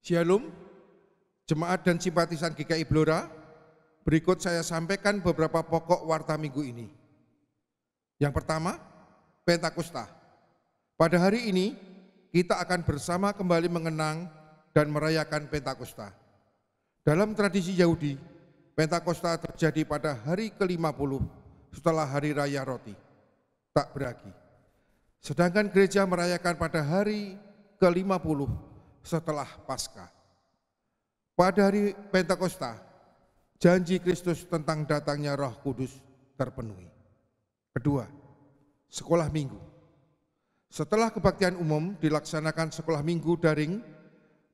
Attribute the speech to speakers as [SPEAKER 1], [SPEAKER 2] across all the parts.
[SPEAKER 1] Shalom, jemaat dan simpatisan GKI Blora. Berikut saya sampaikan beberapa pokok warta minggu ini. Yang pertama, Pentakosta. Pada hari ini, kita akan bersama kembali mengenang dan merayakan Pentakosta. Dalam tradisi Yahudi, Pentakosta terjadi pada hari ke-50 setelah Hari Raya Roti Tak Beragi. Sedangkan gereja merayakan pada hari ke-50 setelah Paskah. Pada hari Pentakosta, janji Kristus tentang datangnya Roh Kudus terpenuhi. Kedua, sekolah minggu. Setelah kebaktian umum dilaksanakan sekolah minggu daring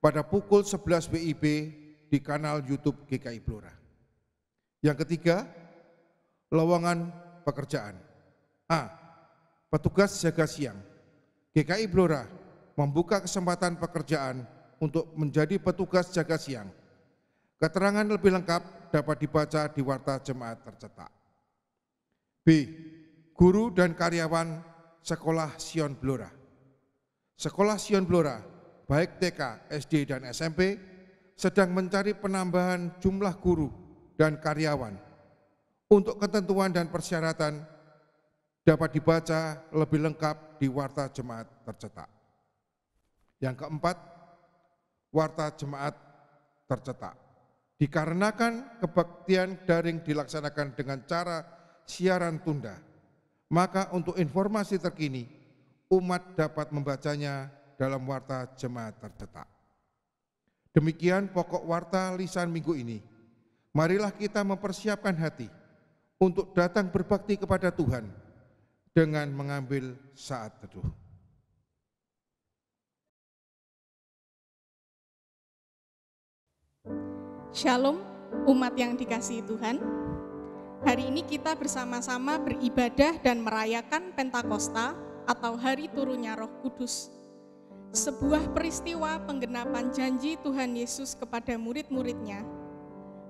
[SPEAKER 1] pada pukul 11 WIB di kanal YouTube GKI Blora. Yang ketiga, lowongan pekerjaan. A. Petugas jaga siang. GKI Blora membuka kesempatan pekerjaan untuk menjadi petugas jaga siang. Keterangan lebih lengkap dapat dibaca di warta jemaat tercetak. B. Guru dan karyawan Sekolah Sion Blora. Sekolah Sion Blora, baik TK, SD, dan SMP, sedang mencari penambahan jumlah guru dan karyawan. Untuk ketentuan dan persyaratan dapat dibaca lebih lengkap di warta jemaat tercetak. Yang keempat, warta jemaat tercetak. Dikarenakan kebaktian daring dilaksanakan dengan cara siaran tunda, maka untuk informasi terkini, umat dapat membacanya dalam warta jemaat tercetak. Demikian pokok warta lisan minggu ini. Marilah kita mempersiapkan hati untuk datang berbakti kepada Tuhan dengan mengambil saat teduh.
[SPEAKER 2] Shalom, umat yang dikasihi Tuhan. Hari ini kita bersama-sama beribadah dan merayakan Pentakosta atau Hari Turunnya Roh Kudus. Sebuah peristiwa penggenapan janji Tuhan Yesus kepada murid-muridnya.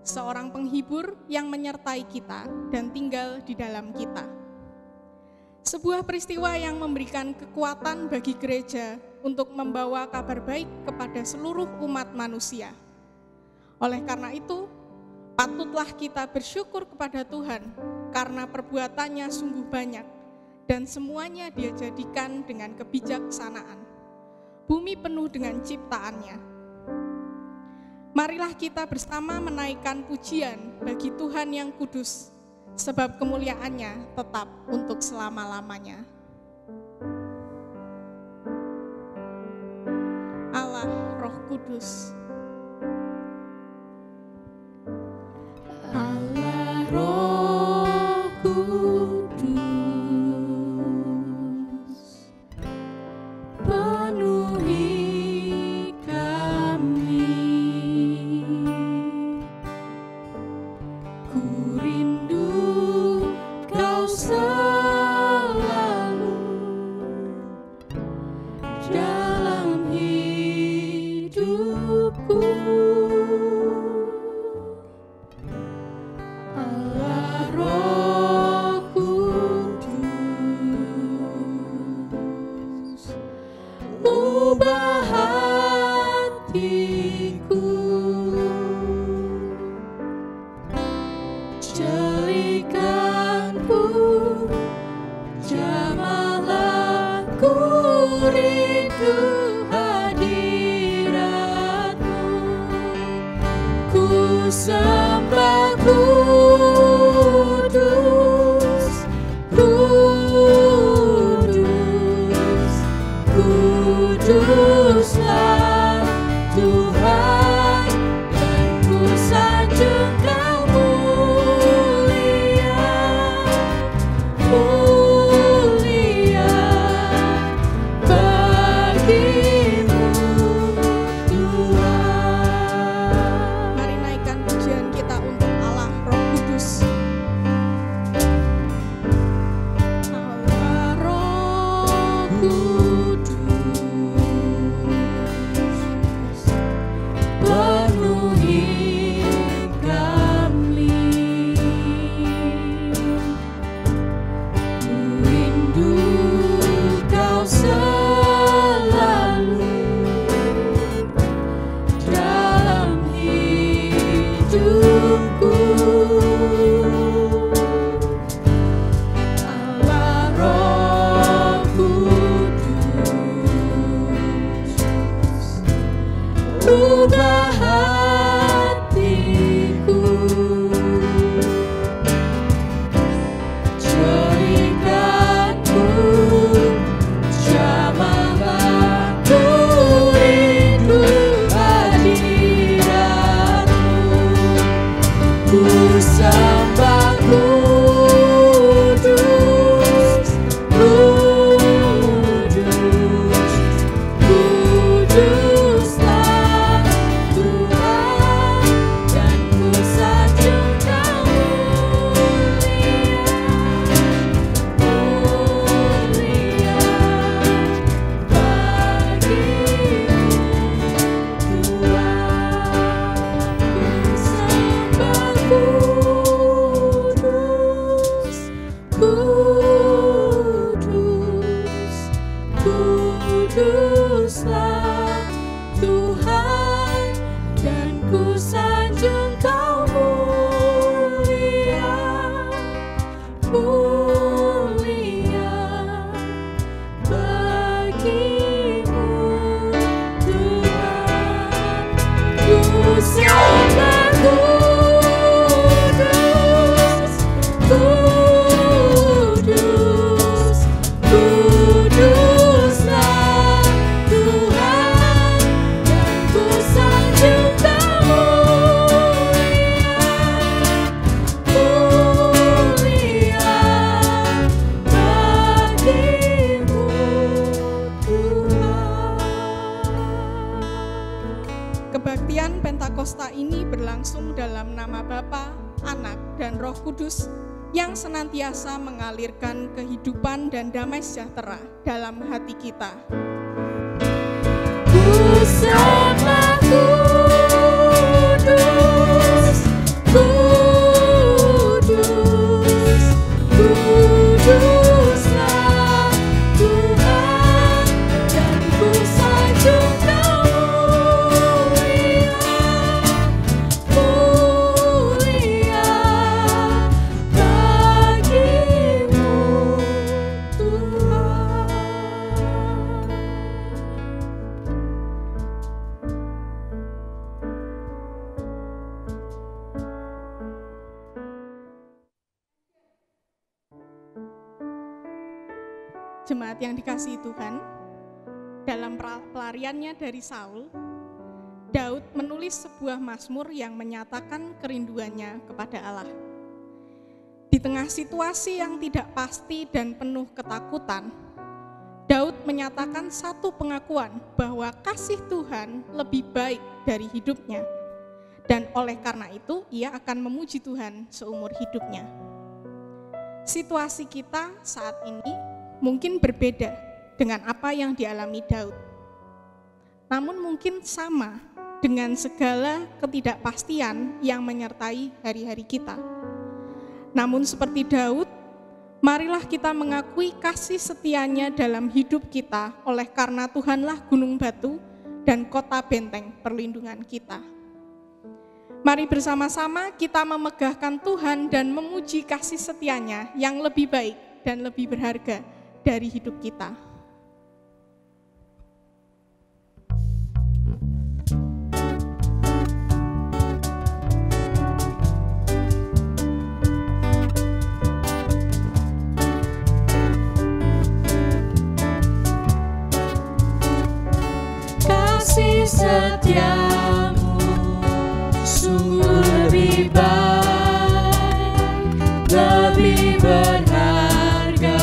[SPEAKER 2] Seorang penghibur yang menyertai kita dan tinggal di dalam kita. Sebuah peristiwa yang memberikan kekuatan bagi gereja untuk membawa kabar baik kepada seluruh umat manusia. Oleh karena itu, patutlah kita bersyukur kepada Tuhan karena perbuatannya sungguh banyak dan semuanya Dia jadikan dengan kebijaksanaan. Bumi penuh dengan ciptaannya. Marilah kita bersama menaikkan pujian bagi Tuhan yang kudus, sebab kemuliaannya tetap untuk selama-lamanya. Allah Roh Kudus.
[SPEAKER 3] Allah Roh Kudus, penuhi kami. Ku rindu Kau selalu dalam hidupku. Allah Roh Kudus, ubah hatiku, jadikanku jamalah ku rindu hadirat-Mu, ku sembah Kudus, Kudus, Kuduslah Tuhan, dan ku sanjung Kau mulia, mulia bagi-Mu Tuhan.
[SPEAKER 2] Mari naikkan pujian kita untuk Allah Roh
[SPEAKER 3] hidupku. Allah Roh Kudus, ubah hatiku, jadikanku jamahlah ku rindu hadiratmu. Ku sembah kudus, kudus, kuduslah Tuhan, dan ku sanjung Kau mulia, mulia bagimu Tuhan. Ku sembah kudus, kudus, kuduslah Tuhan, dan ku sanjung Kau mulia, mulia bagimu Tuhan. Ku sembah kudus, kudus, kuduslah Tuhan, dan ku sanjung Kau mulia, mulia bagimu Tuhan.
[SPEAKER 2] Kebaktian Pentakosta ini berlangsung dalam nama Bapa, Anak, dan Roh Kudus yang senantiasa mengalirkan kehidupan dan damai sejahtera dalam hati kita.
[SPEAKER 3] Ku sembah kudus, kudus, kuduslah Tuhan, dan ku sanjung Kau mulia, mulia bagimu Tuhan.
[SPEAKER 2] Jemaat yang dikasihi Tuhan, dalam pelariannya dari Saul, Daud menulis sebuah mazmur yang menyatakan kerinduannya kepada Allah. Di tengah situasi yang tidak pasti dan penuh ketakutan, Daud menyatakan satu pengakuan bahwa kasih Tuhan lebih baik dari hidupnya, dan oleh karena itu ia akan memuji Tuhan seumur hidupnya. Situasi kita saat ini mungkin berbeda dengan apa yang dialami Daud, namun mungkin sama dengan segala ketidakpastian yang menyertai hari-hari kita. Namun seperti Daud, marilah kita mengakui kasih setianya dalam hidup kita, oleh karena Tuhanlah gunung batu dan kota benteng perlindungan kita. Mari bersama-sama kita memegahkan Tuhan dan memuji kasih setianya yang lebih baik dan lebih berharga dari hidup kita.
[SPEAKER 3] Kasih setiamu sungguh lebih baik, lebih berharga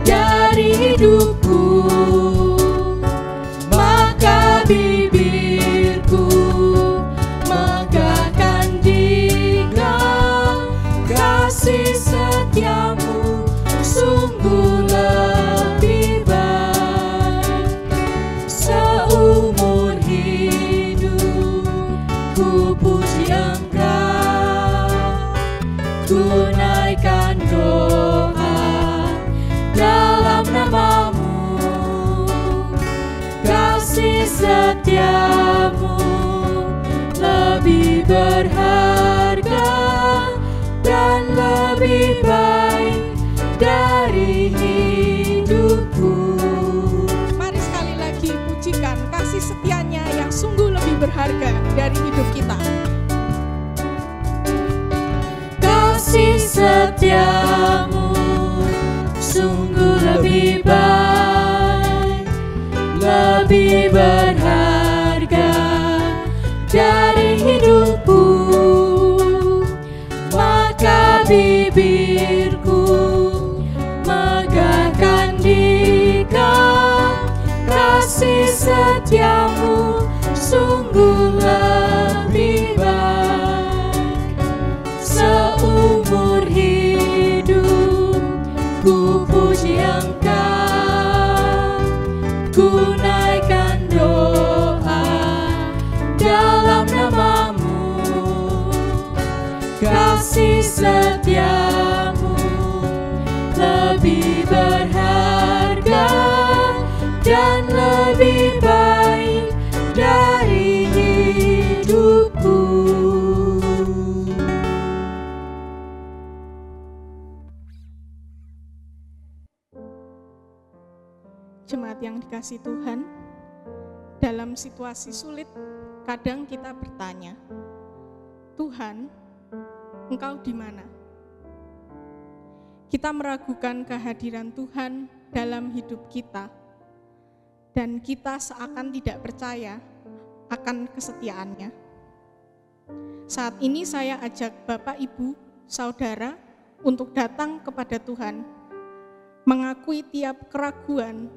[SPEAKER 3] dari hidupku. Maka bibirku megahkan dikau, kasih setiamu sungguh lebih baik. Seumur hidup ku puji Engkau, tunaikan doa dalam namamu. Kasih setiamu lebih lebih berharga dan lebih baik dari hidupku.
[SPEAKER 2] Mari sekali lagi pujikan kasih setianya yang sungguh lebih berharga dari hidup kita.
[SPEAKER 3] Kasih setiamu sungguh lebih baik, lebih berharga dari hidupku. Maka bibirku megahkan dikau, kasih setiamu sungguh lebih baik. Seumur hidup ku puji Engkau, ku naikkan doa dalam namamu. Kasih setiamu lebih berharga dan lebih baik dari hidupku.
[SPEAKER 2] Jemaat yang dikasihi Tuhan, dalam situasi sulit, kadang kita bertanya, Tuhan, Engkau di mana? Kita meragukan kehadiran Tuhan dalam hidup kita, dan kita seakan tidak percaya akan kesetiaannya. Saat ini saya ajak Bapak, Ibu, Saudara untuk datang kepada Tuhan, mengakui tiap keraguan,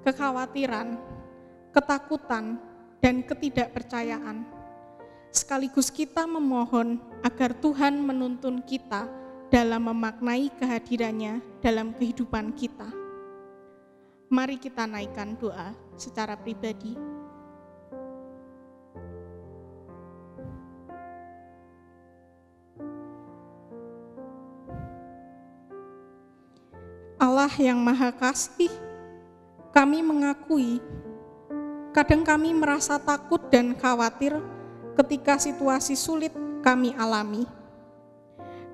[SPEAKER 2] kekhawatiran, ketakutan, dan ketidakpercayaan. Sekaligus kita memohon agar Tuhan menuntun kita dalam memaknai kehadirannya dalam kehidupan kita. Mari kita naikkan doa secara pribadi. Allah yang Maha Kasih, kami mengakui kadang kami merasa takut dan khawatir ketika situasi sulit kami alami.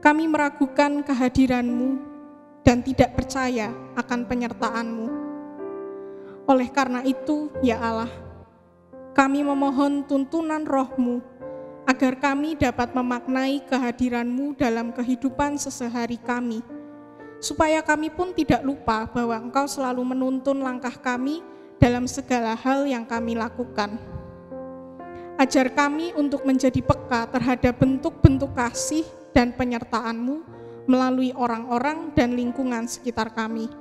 [SPEAKER 2] Kami meragukan kehadiran-Mu dan tidak percaya akan penyertaan-Mu. Oleh karena itu, ya Allah, kami memohon tuntunan Roh-Mu agar kami dapat memaknai kehadiran-Mu dalam kehidupan sehari-hari kami, supaya kami pun tidak lupa bahwa Engkau selalu menuntun langkah kami dalam segala hal yang kami lakukan. Ajar kami untuk menjadi peka terhadap bentuk-bentuk kasih dan penyertaan-Mu melalui orang-orang dan lingkungan sekitar kami.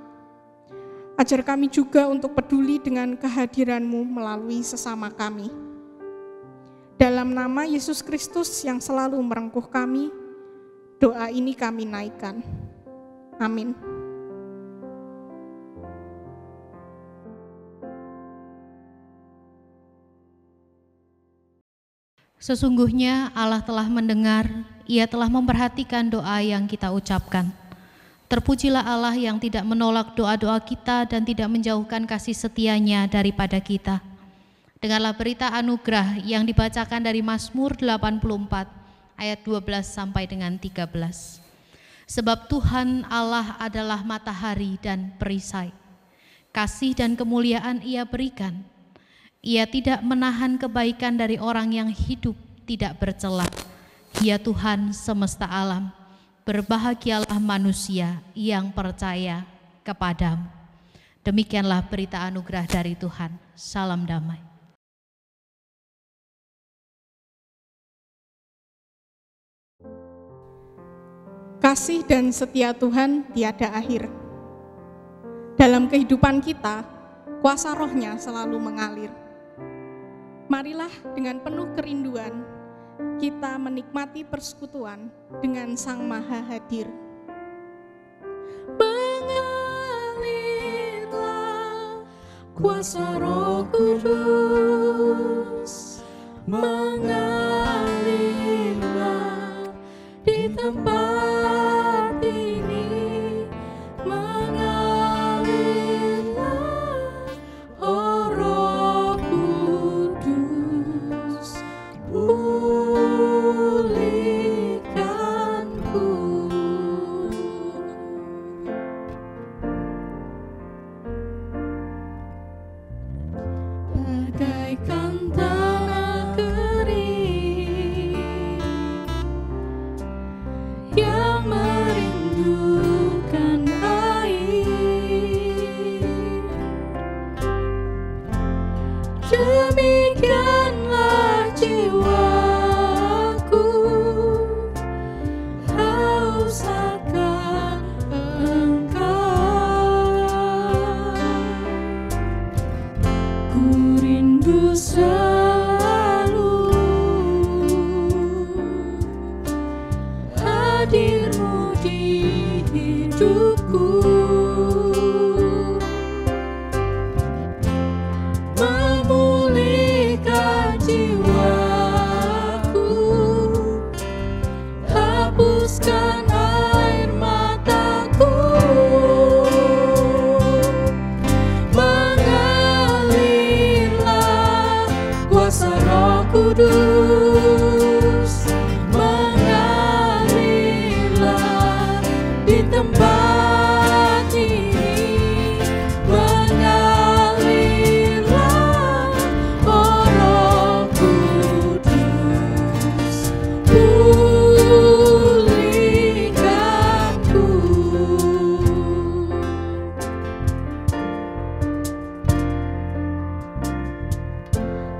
[SPEAKER 2] Ajar kami juga untuk peduli dengan kehadiran-Mu melalui sesama kami. Dalam nama Yesus Kristus yang selalu merengkuh kami, doa ini kami naikkan. Amin.
[SPEAKER 4] Sesungguhnya Allah telah mendengar, Ia telah memperhatikan doa yang kita ucapkan. Terpujilah Allah yang tidak menolak doa-doa kita dan tidak menjauhkan kasih setia-Nya daripada kita. Dengarlah berita anugerah yang dibacakan dari Mazmur 84 ayat 12 sampai dengan 13. Sebab Tuhan Allah adalah matahari dan perisai. Kasih dan kemuliaan Ia berikan. Ia tidak menahan kebaikan dari orang yang hidup tidak bercela. Ya Tuhan semesta alam, berbahagialah manusia yang percaya kepadamu. Demikianlah berita anugerah dari Tuhan. Salam damai.
[SPEAKER 2] Kasih dan setia Tuhan tiada akhir. Dalam kehidupan kita, kuasa Roh-Nya selalu mengalir. Marilah dengan penuh kerinduan kita menikmati persekutuan dengan Sang Maha Hadir.
[SPEAKER 3] Mengalirlah kuasa Roh Kudus, mengalirlah di tempat ini, mengalirlah, oh Roh Kudus, yang merindukan air. Demikianlah jiwaku haus akan Engkau. Ku rindu selalu hadir-Mu di hidupku, memulihkan jiwaku, hapuskan air mataku, mengalirlah kuasa Roh Kudus, mengalirlah di tempat ini, mengalirlah oh Roh Kudus, pulihkanku.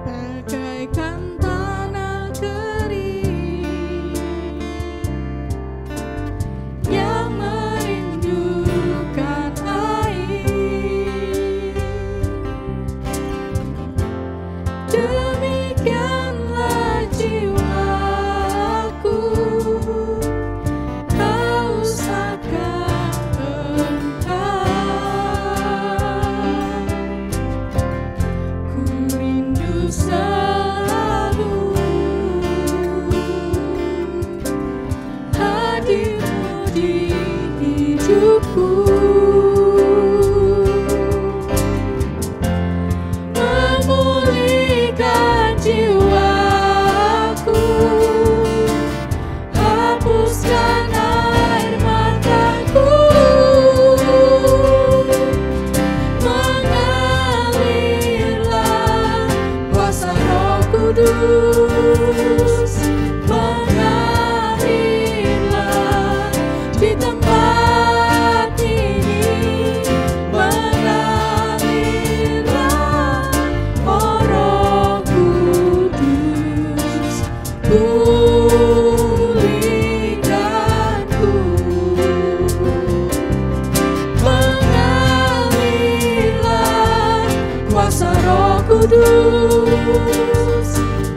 [SPEAKER 3] Bagaikan tanah kering yang merindukan air, demikianlah jiwaku haus akan Engkau. Ku rindu selalu hadir-Mu di hidupku, memulihkan jiwaku, hapuskan air mataku, mengalirlah kuasa Roh Kudus, mengalirlah di tempat ini, mengalirlah oh Roh Kudus, pulihkanku, mengalirlah kuasa Roh Kudus,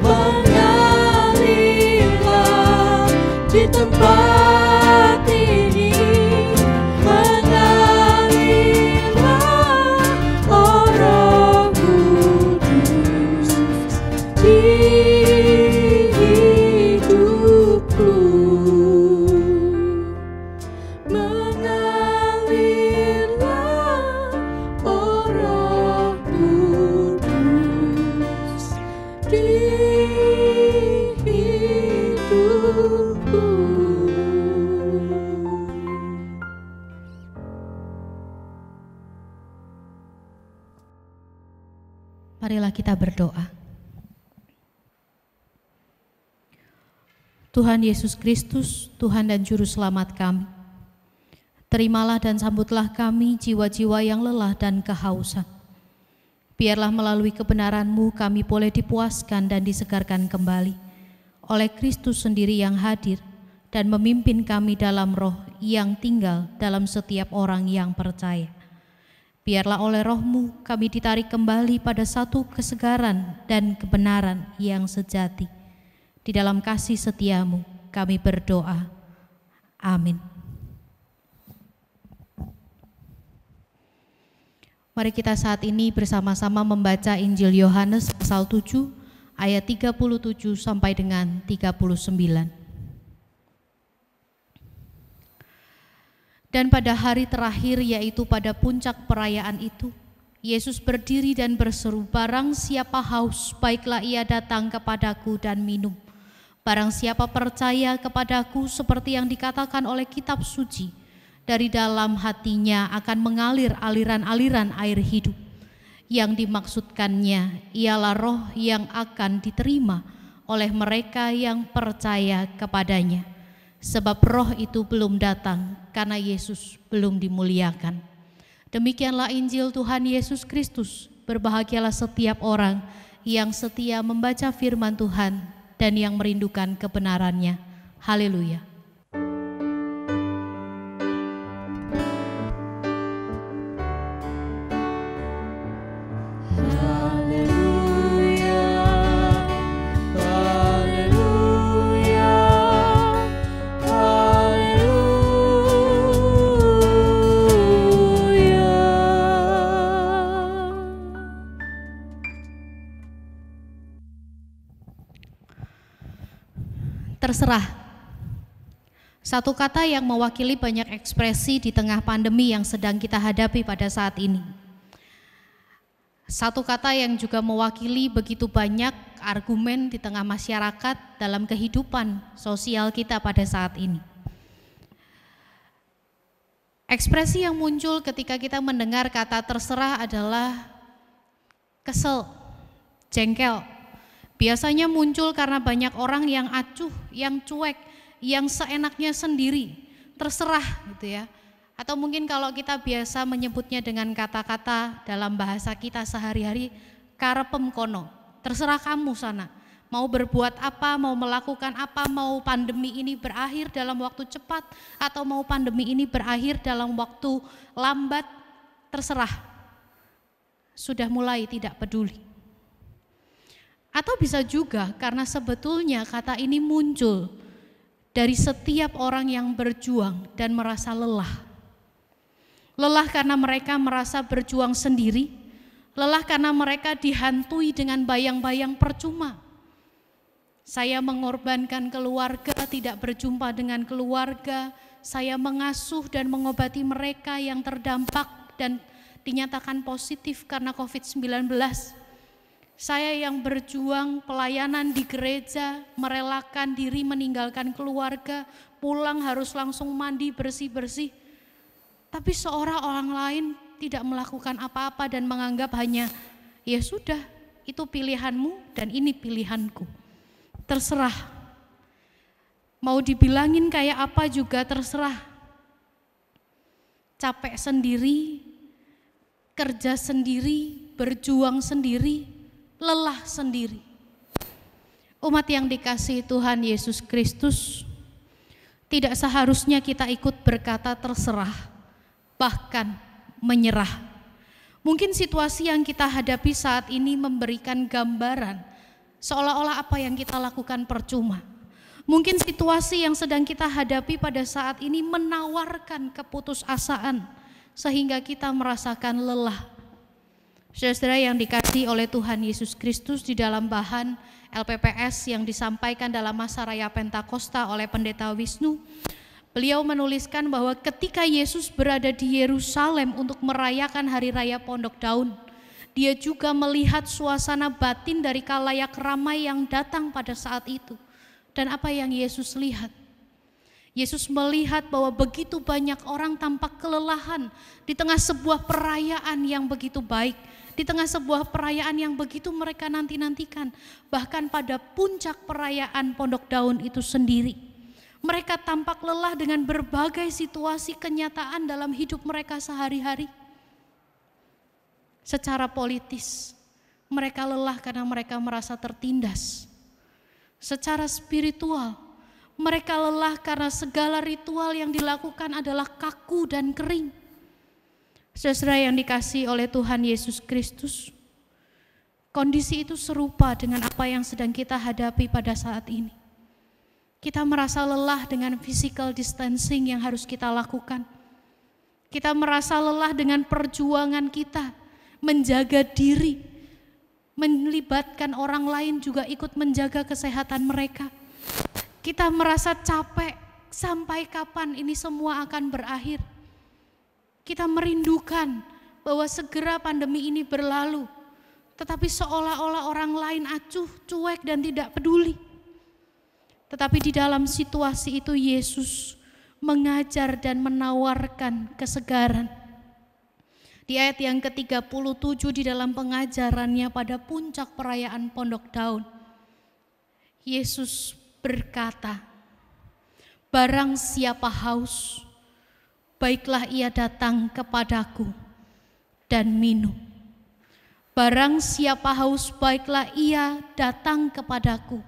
[SPEAKER 3] mengalirlah di tempat ini, mengalirlah oh Roh Kudus di hidupku, mengalirlah oh Roh Kudus di hidupku.
[SPEAKER 4] Marilah kita berdoa. Tuhan Yesus Kristus, Tuhan dan Juru Selamat kami, terimalah dan sambutlah kami jiwa-jiwa yang lelah dan kehausan. Biarlah melalui kebenaran-Mu kami boleh dipuaskan dan disegarkan kembali oleh Kristus sendiri yang hadir dan memimpin kami dalam roh yang tinggal dalam setiap orang yang percaya. Biarlah oleh Roh-Mu kami ditarik kembali pada satu kesegaran dan kebenaran yang sejati. Di dalam kasih setia-Mu kami berdoa. Amin. Mari kita saat ini bersama-sama membaca Injil Yohanes pasal 7 ayat 37 sampai dengan 39. Dan pada hari terakhir, yaitu pada puncak perayaan itu, Yesus berdiri dan berseru, "Barang siapa haus, baiklah ia datang kepadaku dan minum. Barang siapa percaya kepadaku, seperti yang dikatakan oleh kitab suci, dari dalam hatinya akan mengalir aliran-aliran air hidup." Yang dimaksudkannya ialah roh yang akan diterima oleh mereka yang percaya kepadanya. sebab roh itu belum datang karena Yesus belum dimuliakan. Demikianlah Injil Tuhan Yesus Kristus. Berbahagialah setiap orang yang setia membaca firman Tuhan dan yang merindukan kebenarannya. Haleluya. Terserah. Satu kata yang mewakili banyak ekspresi di tengah pandemi yang sedang kita hadapi pada saat ini. Satu kata yang juga mewakili begitu banyak argumen di tengah masyarakat dalam kehidupan sosial kita pada saat ini. Ekspresi yang muncul ketika kita mendengar kata terserah adalah kesel, jengkel. Biasanya muncul karena banyak orang yang acuh, yang cuek, yang seenaknya sendiri, terserah gitu ya. Atau mungkin kalau kita biasa menyebutnya dengan kata-kata dalam bahasa kita sehari-hari, karepem kono, terserah kamu sana. Mau berbuat apa, mau melakukan apa, mau pandemi ini berakhir dalam waktu cepat, atau mau pandemi ini berakhir dalam waktu lambat, terserah. Sudah mulai tidak peduli. Atau bisa juga karena sebetulnya kata ini muncul dari setiap orang yang berjuang dan merasa lelah. Lelah karena mereka merasa berjuang sendiri, lelah karena mereka dihantui dengan bayang-bayang percuma. Saya mengorbankan keluarga, tidak berjumpa dengan keluarga, saya mengasuh dan mengobati mereka yang terdampak dan dinyatakan positif karena COVID-19. Saya yang berjuang pelayanan di gereja, merelakan diri meninggalkan keluarga, pulang harus langsung mandi bersih-bersih. Tapi seorang orang lain tidak melakukan apa-apa dan menganggap hanya, ya sudah, itu pilihanmu dan ini pilihanku. Terserah. Mau dibilangin kayak apa juga terserah. Capek sendiri, kerja sendiri, berjuang sendiri, lelah sendiri. Umat yang dikasihi Tuhan Yesus Kristus, tidak seharusnya kita ikut berkata terserah, bahkan menyerah. Mungkin situasi yang kita hadapi saat ini memberikan gambaran seolah-olah apa yang kita lakukan percuma. Mungkin situasi yang sedang kita hadapi pada saat ini menawarkan keputusasaan sehingga kita merasakan lelah. Saudara yang dikasihi oleh Tuhan Yesus Kristus, di dalam bahan LPPS yang disampaikan dalam masa raya Pentakosta oleh Pendeta Wisnu, beliau menuliskan bahwa ketika Yesus berada di Yerusalem untuk merayakan Hari Raya Pondok Daun, dia juga melihat suasana batin dari khalayak ramai yang datang pada saat itu. Dan apa yang Yesus lihat? Yesus melihat bahwa begitu banyak orang tampak kelelahan di tengah sebuah perayaan yang begitu baik, di tengah sebuah perayaan yang begitu mereka nanti-nantikan. Bahkan pada puncak perayaan Pondok Daun itu sendiri, mereka tampak lelah dengan berbagai situasi kenyataan dalam hidup mereka sehari-hari. Secara politis, mereka lelah karena mereka merasa tertindas. Secara spiritual, mereka lelah karena segala ritual yang dilakukan adalah kaku dan kering. Saudara yang dikasihi oleh Tuhan Yesus Kristus, kondisi itu serupa dengan apa yang sedang kita hadapi pada saat ini. Kita merasa lelah dengan physical distancing yang harus kita lakukan. Kita merasa lelah dengan perjuangan kita menjaga diri, melibatkan orang lain juga ikut menjaga kesehatan mereka. Kita merasa capek, sampai kapan ini semua akan berakhir. Kita merindukan bahwa segera pandemi ini berlalu, tetapi seolah-olah orang lain acuh, cuek dan tidak peduli. Tetapi di dalam situasi itu Yesus mengajar dan menawarkan kesegaran. Di ayat yang ke-37 di dalam pengajarannya pada puncak perayaan Pondok Daun, Yesus berkata, Barang siapa haus, baiklah ia datang kepadaku dan minum. Barang siapa haus, baiklah ia datang kepadaku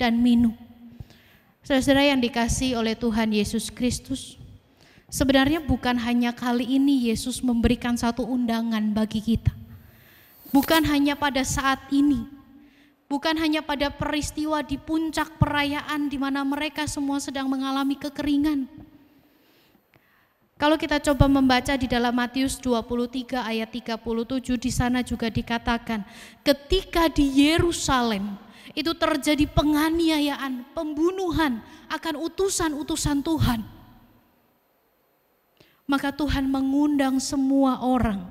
[SPEAKER 4] dan minum. Saudara yang dikasihi oleh Tuhan Yesus Kristus, sebenarnya bukan hanya kali ini Yesus memberikan satu undangan bagi kita. Bukan hanya pada saat ini, bukan hanya pada peristiwa di puncak perayaan di mana mereka semua sedang mengalami kekeringan. Kalau kita coba membaca di dalam Matius 23 ayat 37, di sana juga dikatakan, ketika di Yerusalem itu terjadi penganiayaan, pembunuhan akan utusan-utusan Tuhan. Maka Tuhan mengundang semua orang.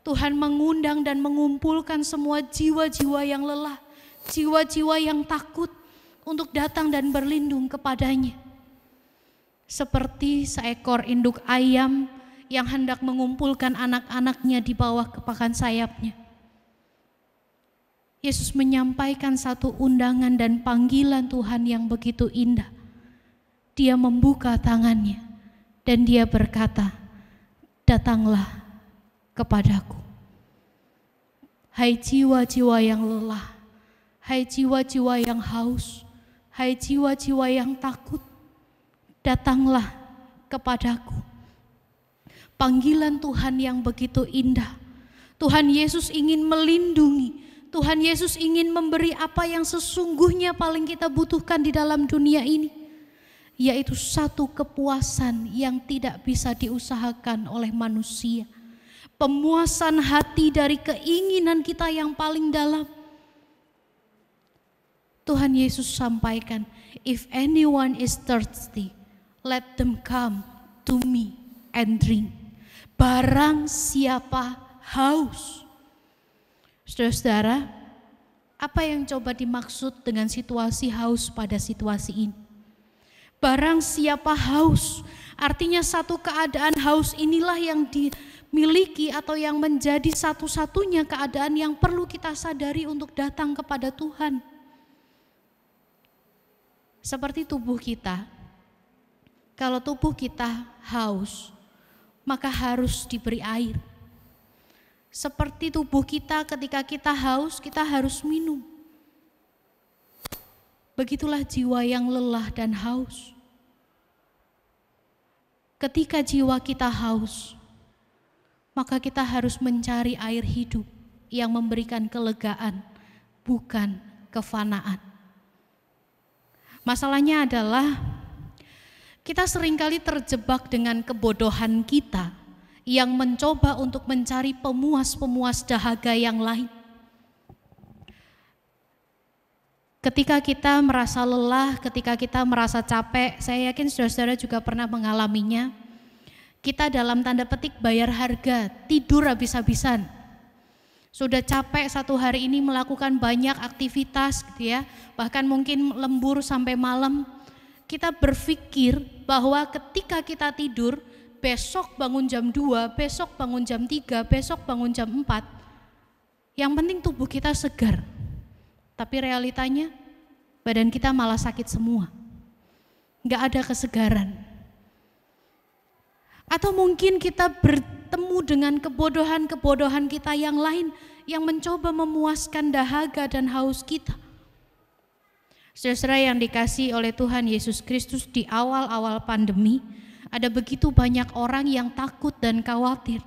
[SPEAKER 4] Tuhan mengundang dan mengumpulkan semua jiwa-jiwa yang lelah, jiwa-jiwa yang takut untuk datang dan berlindung kepadanya. Seperti seekor induk ayam yang hendak mengumpulkan anak-anaknya di bawah kepakan sayapnya. Yesus menyampaikan satu undangan dan panggilan Tuhan yang begitu indah. Dia membuka tangannya dan dia berkata, datanglah kepadaku. Hai jiwa-jiwa yang lelah, hai jiwa-jiwa yang haus, hai jiwa-jiwa yang takut, datanglah kepadaku. Panggilan Tuhan yang begitu indah. Tuhan Yesus ingin melindungi. Tuhan Yesus ingin memberi apa yang sesungguhnya paling kita butuhkan di dalam dunia ini, yaitu satu kepuasan yang tidak bisa diusahakan oleh manusia. Pemuasan hati dari keinginan kita yang paling dalam. Tuhan Yesus sampaikan, if anyone is thirsty, let them come to me and drink. Barang siapa haus. Saudara-saudara, apa yang coba dimaksud dengan situasi haus pada situasi ini? Barang siapa haus, artinya satu keadaan haus inilah yang dimiliki atau yang menjadi satu-satunya keadaan yang perlu kita sadari untuk datang kepada Tuhan. Seperti tubuh kita, kalau tubuh kita haus, maka harus diberi air. Seperti tubuh kita ketika kita haus, kita harus minum. Begitulah jiwa yang lelah dan haus. Ketika jiwa kita haus, maka kita harus mencari air hidup yang memberikan kelegaan, bukan kefanaan. Masalahnya adalah kita seringkali terjebak dengan kebodohan kita yang mencoba untuk mencari pemuas-pemuas dahaga yang lain. Ketika kita merasa lelah, ketika kita merasa capek, saya yakin saudara-saudara juga pernah mengalaminya. Kita dalam tanda petik bayar harga, tidur habis-habisan. Sudah capek satu hari ini melakukan banyak aktivitas gitu ya, bahkan mungkin lembur sampai malam. Kita berpikir bahwa ketika kita tidur, besok bangun jam 2, besok bangun jam 3, besok bangun jam 4. Yang penting tubuh kita segar. Tapi realitanya badan kita malah sakit semua. Gak ada kesegaran. Atau mungkin kita bertemu dengan kebodohan-kebodohan kita yang lain yang mencoba memuaskan dahaga dan haus kita. Saudara yang dikasihi oleh Tuhan Yesus Kristus, di awal-awal pandemi ada begitu banyak orang yang takut dan khawatir.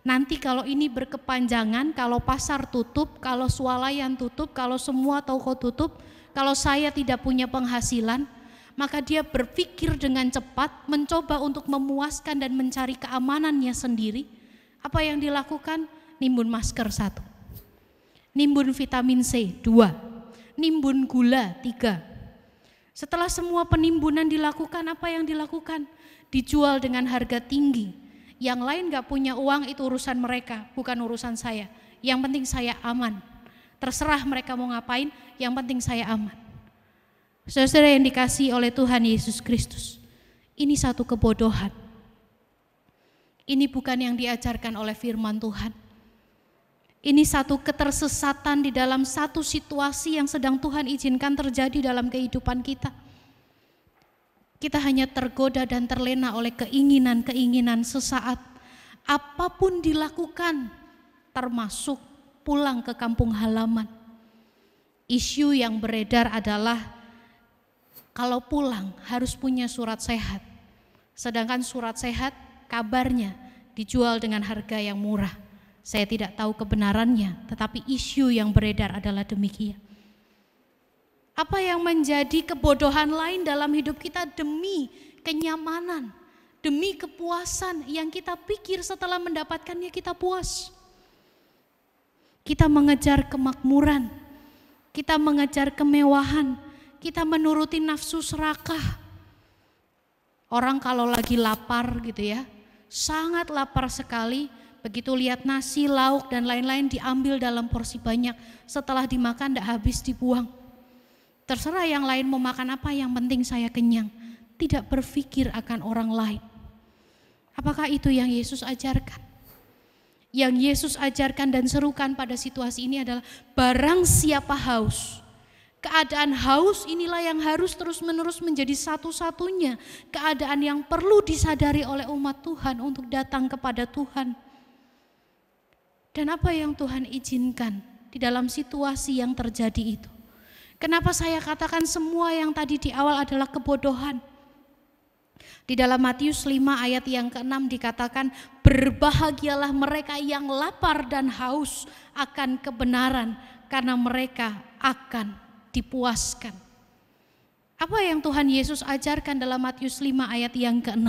[SPEAKER 4] Nanti kalau ini berkepanjangan, kalau pasar tutup, kalau swalayan tutup, kalau semua toko tutup, kalau saya tidak punya penghasilan, maka dia berpikir dengan cepat, mencoba untuk memuaskan dan mencari keamanannya sendiri. Apa yang dilakukan? Nimbun masker 1, nimbun vitamin C 2, nimbun gula 3. Setelah semua penimbunan dilakukan, apa yang dilakukan? Dijual dengan harga tinggi. Yang lain gak punya uang, itu urusan mereka, bukan urusan saya. Yang penting saya aman. Terserah mereka mau ngapain, yang penting saya aman. Saudara yang dikasihi oleh Tuhan Yesus Kristus, ini satu kebodohan. Ini bukan yang diajarkan oleh firman Tuhan. Ini satu ketersesatan di dalam satu situasi yang sedang Tuhan izinkan terjadi dalam kehidupan kita. Kita hanya tergoda dan terlena oleh keinginan-keinginan sesaat. Apapun dilakukan, termasuk pulang ke kampung halaman. Isu yang beredar adalah kalau pulang harus punya surat sehat. Sedangkan surat sehat kabarnya dijual dengan harga yang murah. Saya tidak tahu kebenarannya, tetapi isu yang beredar adalah demikian. Apa yang menjadi kebodohan lain dalam hidup kita demi kenyamanan, demi kepuasan yang kita pikir setelah mendapatkannya kita puas. Kita mengejar kemakmuran, kita mengejar kemewahan, kita menuruti nafsu serakah. Orang kalau lagi lapar gitu ya, sangat lapar sekali, begitu lihat nasi, lauk dan lain-lain diambil dalam porsi banyak, setelah dimakan tidak habis dibuang. Terserah yang lain mau makan apa, yang penting saya kenyang. Tidak berpikir akan orang lain. Apakah itu yang Yesus ajarkan? Yang Yesus ajarkan dan serukan pada situasi ini adalah barang siapa haus. Keadaan haus inilah yang harus terus-menerus menjadi satu-satunya keadaan yang perlu disadari oleh umat Tuhan untuk datang kepada Tuhan. Dan apa yang Tuhan izinkan di dalam situasi yang terjadi itu? Kenapa saya katakan semua yang tadi di awal adalah kebodohan? Di dalam Matius 5 ayat yang ke-6 dikatakan, berbahagialah mereka yang lapar dan haus akan kebenaran, karena mereka akan dipuaskan. Apa yang Tuhan Yesus ajarkan dalam Matius 5 ayat yang ke-6?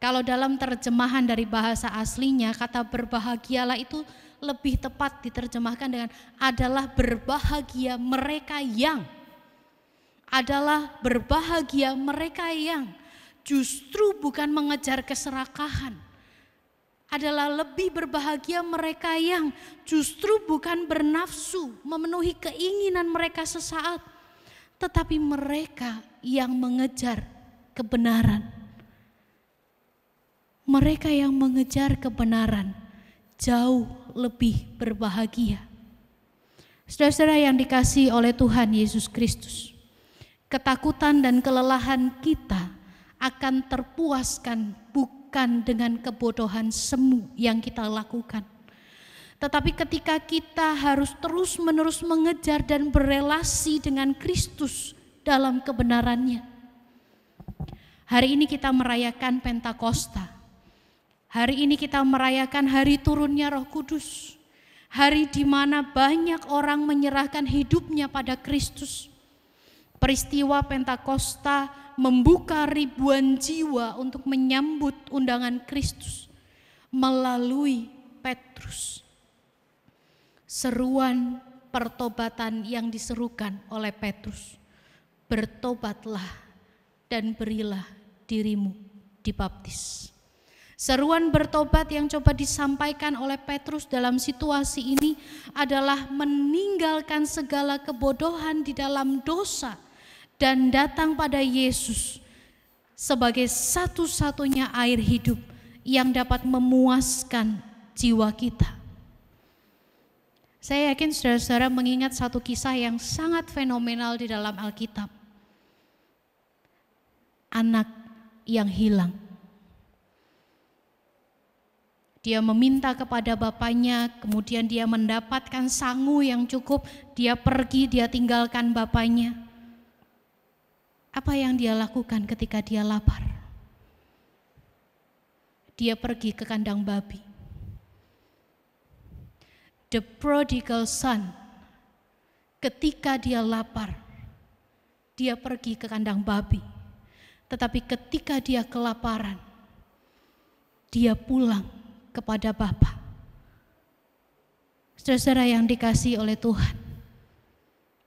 [SPEAKER 4] Kalau dalam terjemahan dari bahasa aslinya, kata berbahagialah itu lebih tepat diterjemahkan dengan adalah berbahagia mereka yang. Adalah berbahagia mereka yang justru bukan mengejar keserakahan. Adalah lebih berbahagia mereka yang justru bukan bernafsu memenuhi keinginan mereka sesaat, tetapi mereka yang mengejar kebenaran. Mereka yang mengejar kebenaran jauh lebih berbahagia. Saudara-saudara yang dikasihi oleh Tuhan Yesus Kristus, ketakutan dan kelelahan kita akan terpuaskan bukan dengan kebodohan semu yang kita lakukan, tetapi ketika kita harus terus-menerus mengejar dan berelasi dengan Kristus dalam kebenarannya. Hari ini kita merayakan Pentakosta. Hari ini kita merayakan hari turunnya Roh Kudus. Hari di mana banyak orang menyerahkan hidupnya pada Kristus. Peristiwa Pentakosta membuka ribuan jiwa untuk menyambut undangan Kristus melalui Petrus. Seruan pertobatan yang diserukan oleh Petrus. Bertobatlah dan berilah dirimu dibaptis. Seruan bertobat yang coba disampaikan oleh Petrus dalam situasi ini adalah meninggalkan segala kebodohan di dalam dosa dan datang pada Yesus sebagai satu-satunya air hidup yang dapat memuaskan jiwa kita. Saya yakin saudara-saudara mengingat satu kisah yang sangat fenomenal di dalam Alkitab. Anak yang hilang. Dia meminta kepada bapaknya, kemudian dia mendapatkan sangu yang cukup, dia pergi, dia tinggalkan bapaknya. Apa yang dia lakukan ketika dia lapar? Dia pergi ke kandang babi. The prodigal son, ketika dia lapar, dia pergi ke kandang babi. Tetapi ketika dia kelaparan, dia pulang kepada Bapa. Saudara-saudara yang dikasihi oleh Tuhan,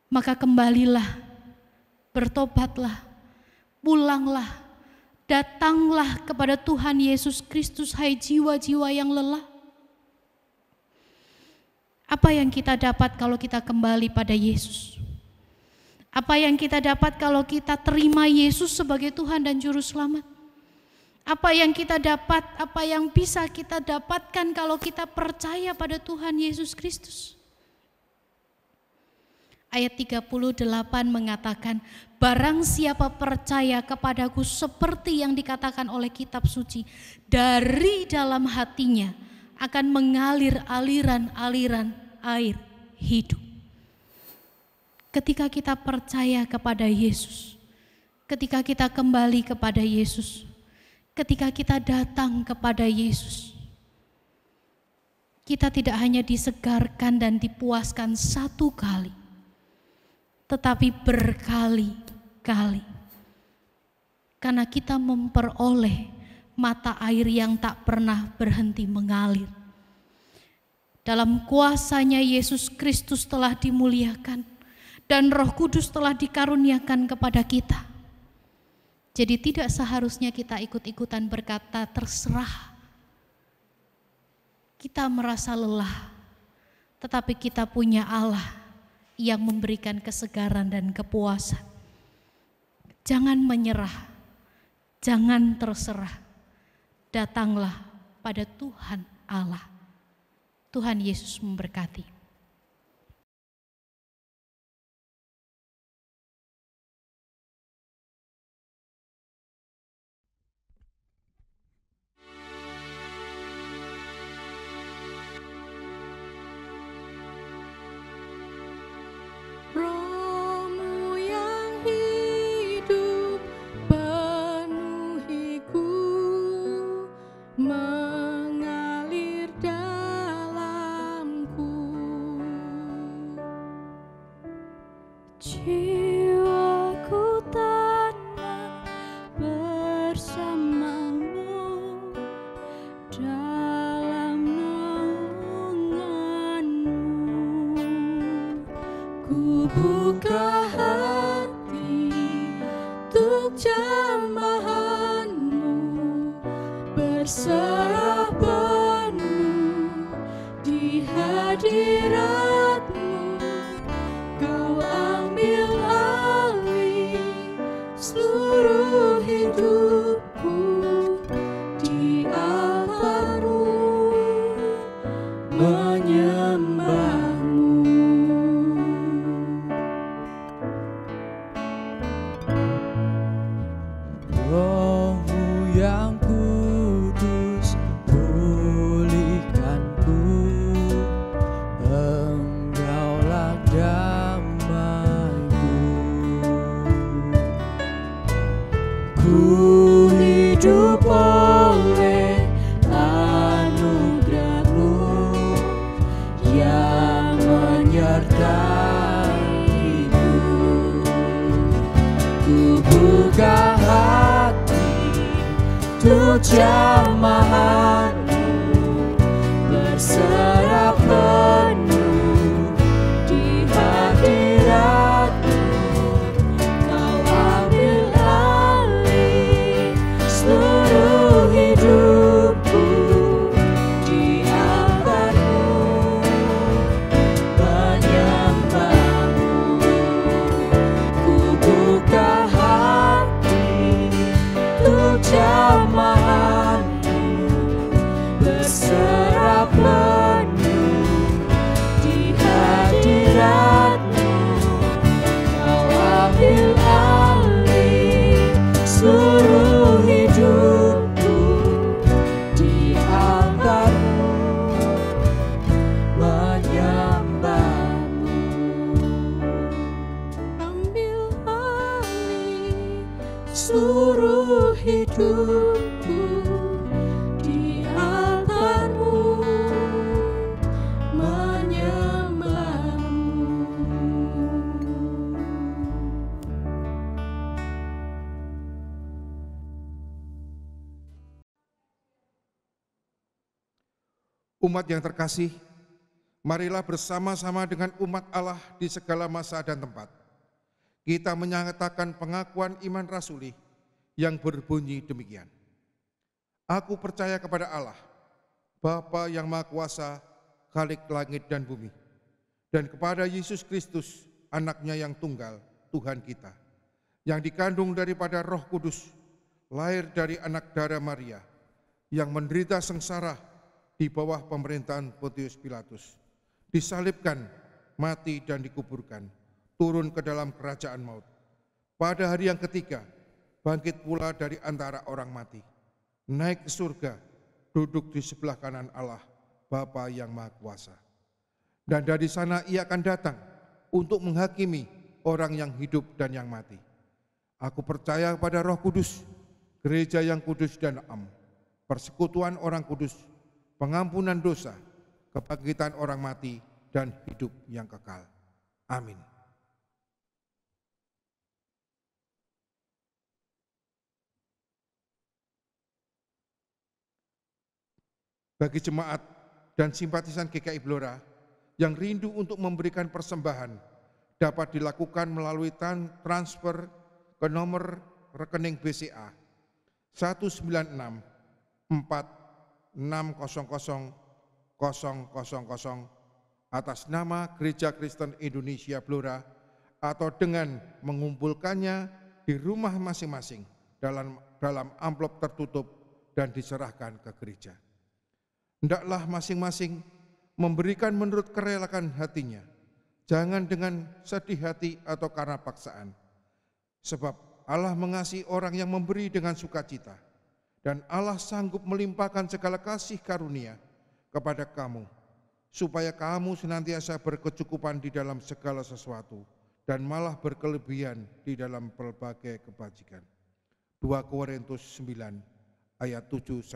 [SPEAKER 4] maka kembalilah, bertobatlah, pulanglah, datanglah kepada Tuhan Yesus Kristus, hai jiwa-jiwa yang lelah. Apa yang kita dapat kalau kita kembali pada Yesus? Apa yang kita dapat kalau kita terima Yesus sebagai Tuhan dan Juru Selamat? Apa yang kita dapat, apa yang bisa kita dapatkan kalau kita percaya pada Tuhan Yesus Kristus? Ayat 38 mengatakan, barang siapa percaya kepadaku seperti yang dikatakan oleh kitab suci, dari dalam hatinya akan mengalir aliran-aliran air hidup. Ketika kita percaya kepada Yesus, ketika kita kembali kepada Yesus, ketika kita datang kepada Yesus, kita tidak hanya disegarkan dan dipuaskan satu kali, tetapi berkali-kali. Karena kita memperoleh mata air yang tak pernah berhenti mengalir. Dalam kuasa-Nya Yesus Kristus telah dimuliakan dan Roh Kudus telah dikaruniakan kepada kita. Jadi tidak seharusnya kita ikut-ikutan berkata terserah. Kita merasa lelah, tetapi kita punya Allah yang memberikan kesegaran dan kepuasan. Jangan menyerah, jangan terserah. Datanglah pada Tuhan Allah. Tuhan Yesus memberkati.
[SPEAKER 3] Roh-Mu yang hidup penuhiku, mengalir dalamku. Jiwaku tenang bersama-Mu dalam naungan-Mu. Ku buka hati untuk jamahan-Mu, berserah penuh di hadirat-Mu. Kau ambil alih seluruh hidupku, di altar-Mu menyembah-Mu.
[SPEAKER 5] Roh-Mu yang kudus pulihkanku, Engkaulah damaiku. Ku hidup oleh anugerah-Mu yang menyertaiku. Ku buka hati untuk jamahan-Mu, berserah penuh di hadirat-Mu. Kau ambil alih seluruh hidupku, di altar-Mu menyembah-Mu. Ku buka hati untuk jamahan-Mu, berserah penuh di hadirat-Mu. Kau ambil alih seluruh hidupku, di altar-Mu menyembah-Mu.
[SPEAKER 3] Ambil alih seluruh hidupku, di altar-Mu menyembah-Mu.
[SPEAKER 1] Umat yang terkasih, marilah bersama-sama dengan umat Allah di segala masa dan tempat. Kita menyatakan pengakuan iman rasuli yang berbunyi demikian. Aku percaya kepada Allah, Bapa yang Maha Kuasa, Khalik langit dan bumi, dan kepada Yesus Kristus, Anak-Nya yang tunggal, Tuhan kita, yang dikandung daripada Roh Kudus, lahir dari anak darah Maria, yang menderita sengsara di bawah pemerintahan Pontius Pilatus, disalibkan, mati dan dikuburkan, turun ke dalam kerajaan maut. Pada hari yang ketiga, bangkit pula dari antara orang mati, naik ke surga, duduk di sebelah kanan Allah, Bapa yang Maha Kuasa. Dan dari sana ia akan datang untuk menghakimi orang yang hidup dan yang mati. Aku percaya pada Roh Kudus, gereja yang kudus dan am, persekutuan orang kudus, pengampunan dosa, kebangkitan orang mati, dan hidup yang kekal. Amin. Bagi jemaat dan simpatisan GKI Blora yang rindu untuk memberikan persembahan, dapat dilakukan melalui transfer ke nomor rekening BCA 196460000 atas nama Gereja Kristen Indonesia Blora, atau dengan mengumpulkannya di rumah masing-masing dalam amplop tertutup dan diserahkan ke gereja. Hendaklah masing-masing memberikan menurut kerelakan hatinya, jangan dengan sedih hati atau karena paksaan. Sebab Allah mengasihi orang yang memberi dengan sukacita, dan Allah sanggup melimpahkan segala kasih karunia kepada kamu, supaya kamu senantiasa berkecukupan di dalam segala sesuatu, dan malah berkelebihan di dalam berbagai kebajikan. 2 Korintus 9 ayat 7-8.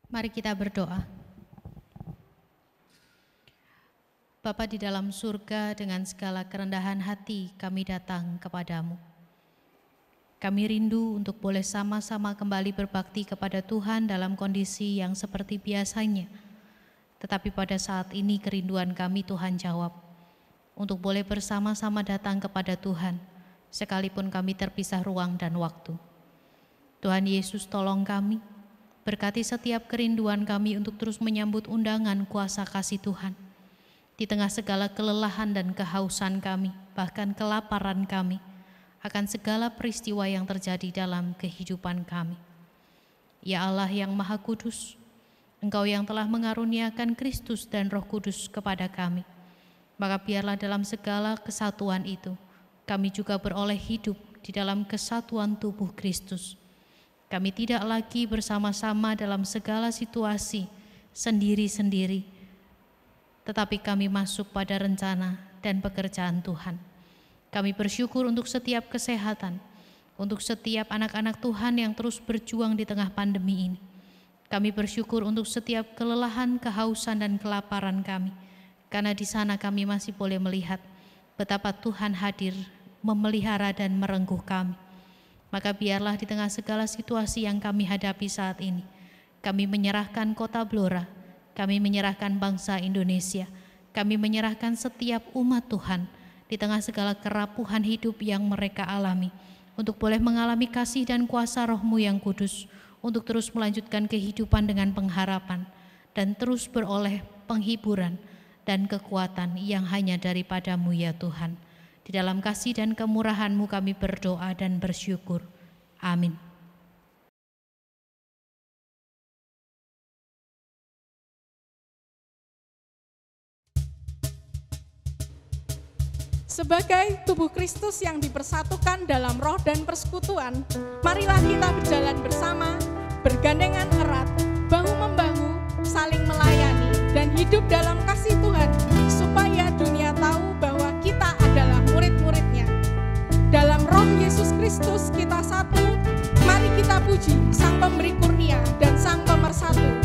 [SPEAKER 4] Mari kita berdoa. Bapa di dalam surga, dengan segala kerendahan hati kami datang kepadamu. Kami rindu untuk boleh sama-sama kembali berbakti kepada Tuhan dalam kondisi yang seperti biasanya. Tetapi pada saat ini kerinduan kami Tuhan jawab, untuk boleh bersama-sama datang kepada Tuhan, sekalipun kami terpisah ruang dan waktu. Tuhan Yesus, tolong kami, berkati setiap kerinduan kami untuk terus menyambut undangan kuasa kasih Tuhan. Di tengah segala kelelahan dan kehausan kami, bahkan kelaparan kami, akan segala peristiwa yang terjadi dalam kehidupan kami. Ya Allah yang Maha Kudus, Engkau yang telah mengaruniakan Kristus dan Roh Kudus kepada kami, maka biarlah dalam segala kesatuan itu, kami juga beroleh hidup di dalam kesatuan tubuh Kristus. Kami tidak lagi bersama-sama dalam segala situasi sendiri-sendiri, tetapi kami masuk pada rencana dan pekerjaan Tuhan. Kami bersyukur untuk setiap kesehatan, untuk setiap anak-anak Tuhan yang terus berjuang di tengah pandemi ini. Kami bersyukur untuk setiap kelelahan, kehausan, dan kelaparan kami, karena di sana kami masih boleh melihat betapa Tuhan hadir, memelihara dan merengkuh kami. Maka biarlah di tengah segala situasi yang kami hadapi saat ini, kami menyerahkan kota Blora, kami menyerahkan bangsa Indonesia, kami menyerahkan setiap umat Tuhan di tengah segala kerapuhan hidup yang mereka alami, untuk boleh mengalami kasih dan kuasa Roh-Mu yang kudus, untuk terus melanjutkan kehidupan dengan pengharapan, dan terus beroleh penghiburan dan kekuatan yang hanya daripada-Mu ya Tuhan. Di dalam kasih dan kemurahan-Mu kami berdoa dan bersyukur. Amin.
[SPEAKER 2] Sebagai tubuh Kristus yang dipersatukan dalam roh dan persekutuan, marilah kita berjalan bersama, bergandengan erat, bahu-membahu, saling melayani, dan hidup dalam kasih Tuhan, supaya dunia tahu bahwa kita adalah murid-murid-Nya. Dalam roh Yesus Kristus kita satu, mari kita puji Sang Pemberi kurnia dan Sang Pemersatu.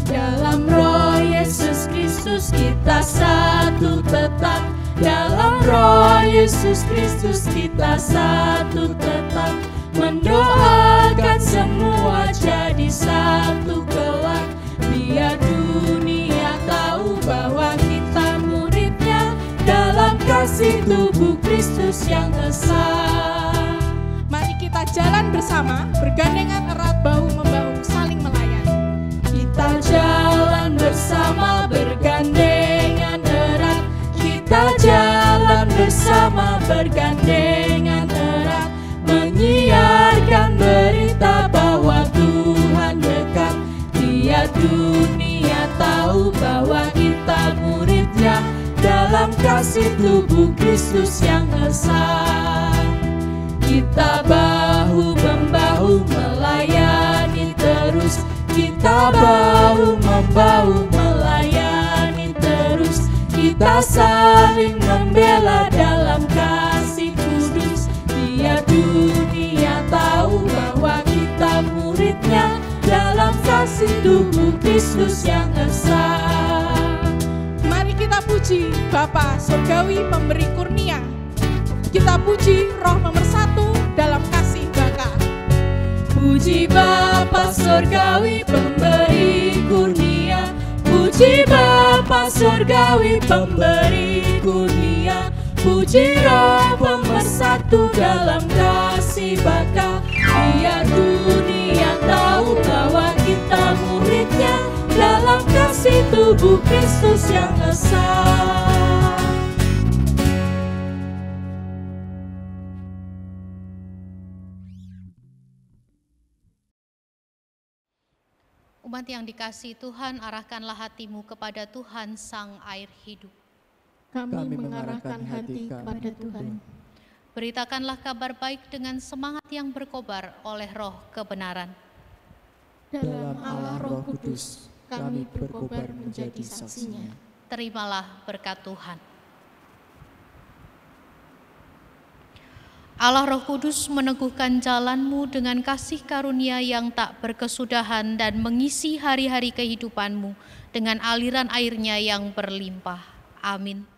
[SPEAKER 5] Dalam roh Yesus Kristus kita satu tetap. Dalam roh Yesus Kristus kita satu tetap. Mendoakan semua jadi satu kelak. Biar dunia tahu bahwa kita murid-Nya dalam kasih tubuh Kristus yang esa.
[SPEAKER 2] Mari kita jalan bersama, bergandengan erat, bahu-membahu, saling melayani.
[SPEAKER 5] Kita jalan bersama, bergandengan erat. Kita jalan bersama, bergandengan erat. Menyiarkan berita bahwa Tuhan dekat. Biar dunia tahu kasih tubuh Kristus yang esa. Kita bahu-membahu melayani terus, kita bahu-membahu melayani terus, kita saling membela dalam kasih kudus. Biar dunia tahu bahwa kita muridnya dalam kasih tubuh Kristus yang esa.
[SPEAKER 2] Mari kita puji Bapa Surgawi pemberi kurnia. Kita puji Roh nomor 1 dalam kasih Bapa.
[SPEAKER 5] Puji Bapa Surgawi pemberi kurnia, puji Bapa Surgawi pemberi kurnia, puji Roh pemersatu dalam kasih Bapa. Biar dunia tahu bahwa kita muridnya dalam kasih tubuh Kristus yang esa.
[SPEAKER 4] Umat yang dikasihi Tuhan, arahkanlah hatimu kepada Tuhan Sang Air Hidup.
[SPEAKER 3] Kami mengarahkan hati kepada Tuhan.
[SPEAKER 4] Beritakanlah kabar baik dengan semangat yang berkobar oleh roh kebenaran.
[SPEAKER 3] Dalam Allah Roh Kudus, kami berkobar menjadi saksinya.
[SPEAKER 4] Terimalah berkat Tuhan. Allah Roh Kudus meneguhkan jalanmu dengan kasih karunia yang tak berkesudahan dan mengisi hari-hari kehidupanmu dengan aliran airnya yang berlimpah. Amin.